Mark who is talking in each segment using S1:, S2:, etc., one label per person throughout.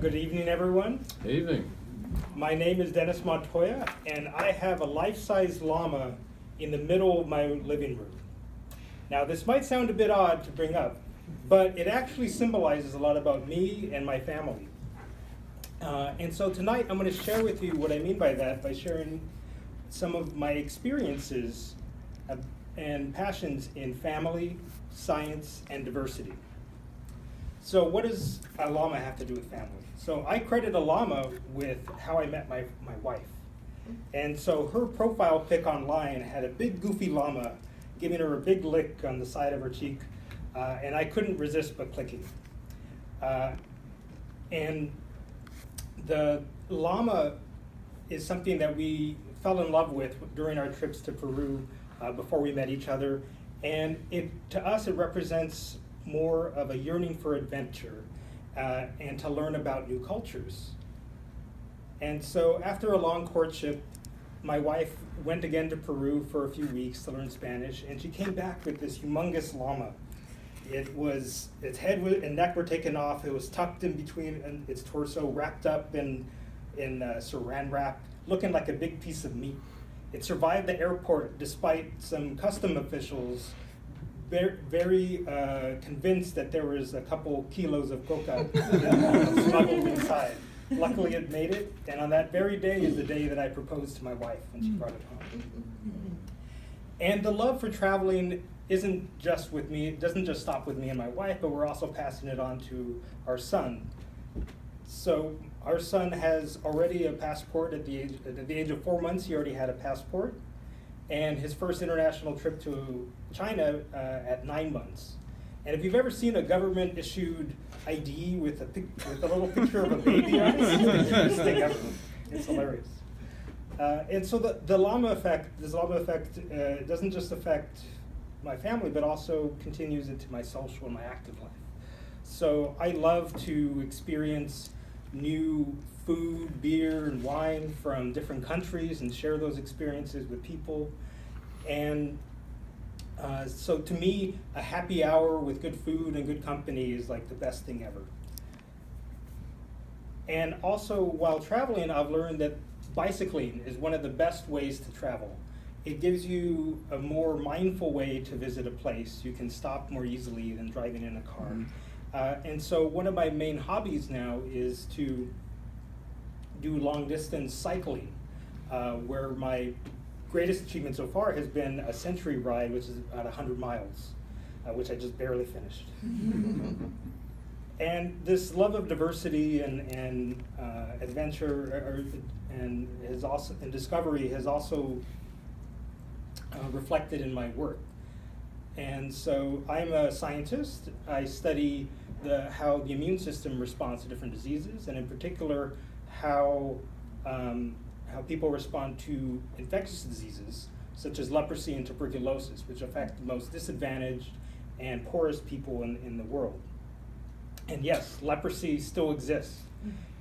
S1: Good evening, everyone.
S2: Evening.
S1: My name is Dennis Montoya, and I have a life-size llama in the middle of my living room. Now, this might sound a bit odd to bring up, but it actually symbolizes a lot about me and my family. And so tonight, I'm going to share with you what I mean by that by sharing some of my experiences and passions in family, science, and diversity. So what does a llama have to do with family? So I credit a llama with how I met my wife. And so her profile pic online had a big goofy llama giving her a big lick on the side of her cheek, and I couldn't resist but clicking. And the llama is something that we fell in love with during our trips to Peru before we met each other. And to us, it represents more of a yearning for adventure and to learn about new cultures. And so after a long courtship, my wife went again to Peru for a few weeks to learn Spanish, and she came back with this humongous llama. Its head and neck were taken off, it was tucked in between its torso, wrapped up in saran wrap, looking like a big piece of meat. It survived the airport despite some custom officials very convinced that there was a couple kilos of coca smuggled inside. Luckily it made it, and on that very day is the day that I proposed to my wife when she brought it home. And the love for traveling isn't just with me, it doesn't just stop with me and my wife, but we're also passing it on to our son. So our son has already a passport at the age of 4 months. He already had a passport, and his first international trip to China at 9 months. And if you've ever seen a government-issued ID with a little picture of a baby on it, it's the cutest thing ever. It's hilarious. And so this llama effect doesn't just affect my family, but also continues into my social and my active life. So I love to experience new food, beer, and wine from different countries and share those experiences with people. And so to me, a happy hour with good food and good company is like the best thing ever. And also, while traveling, I've learned that bicycling is one of the best ways to travel. It gives you a more mindful way to visit a place. You can stop more easily than driving in a car. And so one of my main hobbies now is to do long distance cycling, where my greatest achievement so far has been a century ride, which is about 100 miles, which I just barely finished. And this love of diversity and adventure and discovery has also reflected in my work. And so I'm a scientist. I study how the immune system responds to different diseases, and in particular, how people respond to infectious diseases, such as leprosy and tuberculosis, which affect the most disadvantaged and poorest people in the world. And yes, leprosy still exists.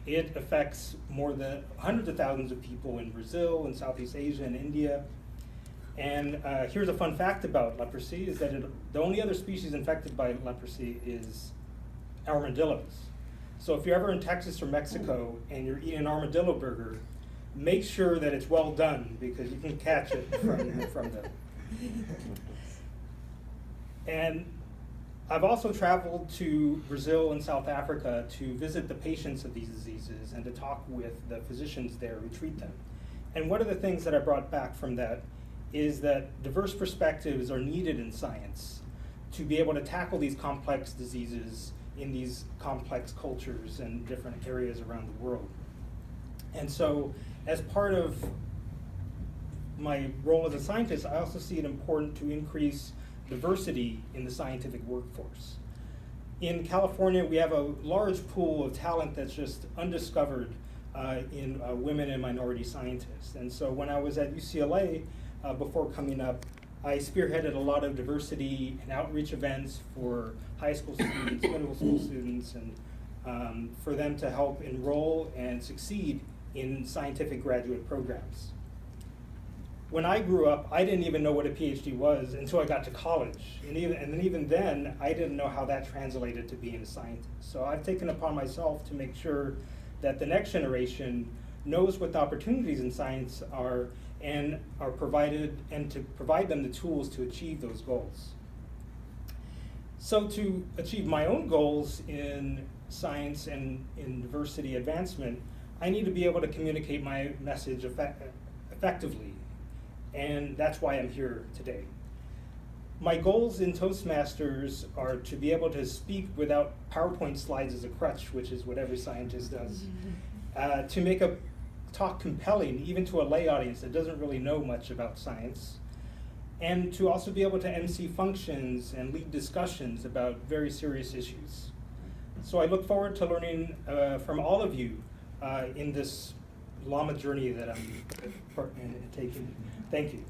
S1: It affects more than hundreds of thousands of people in Brazil, in Southeast Asia, and India. And here's a fun fact about leprosy, is that the only other species infected by leprosy is armadillos. So if you're ever in Texas or Mexico and you're eating an armadillo burger, make sure that it's well done, because you can catch it from them. And I've also traveled to Brazil and South Africa to visit the patients of these diseases and to talk with the physicians there who treat them. And one of the things that I brought back from that is that diverse perspectives are needed in science to be able to tackle these complex diseases in these complex cultures and different areas around the world. And so, as part of my role as a scientist, I also see it important to increase diversity in the scientific workforce. In California, we have a large pool of talent that's just undiscovered in women and minority scientists. And so when I was at UCLA, before coming up, I spearheaded a lot of diversity and outreach events for high school students, middle school students, and for them to help enroll and succeed in scientific graduate programs. when I grew up, I didn't even know what a PhD was until I got to college. And even then, I didn't know how that translated to being a scientist. So I've taken upon myself to make sure that the next generation knows what the opportunities in science are and are provided, and to provide them the tools to achieve those goals. So to achieve my own goals in science and in diversity advancement, I need to be able to communicate my message effectively. And that's why I'm here today. My goals in Toastmasters are to be able to speak without PowerPoint slides as a crutch, which is what every scientist does. To make a talk compelling, even to a lay audience that doesn't really know much about science. And to also be able to MC functions and lead discussions about very serious issues. So I look forward to learning from all of you in this Llama journey that I'm taking. Thank you.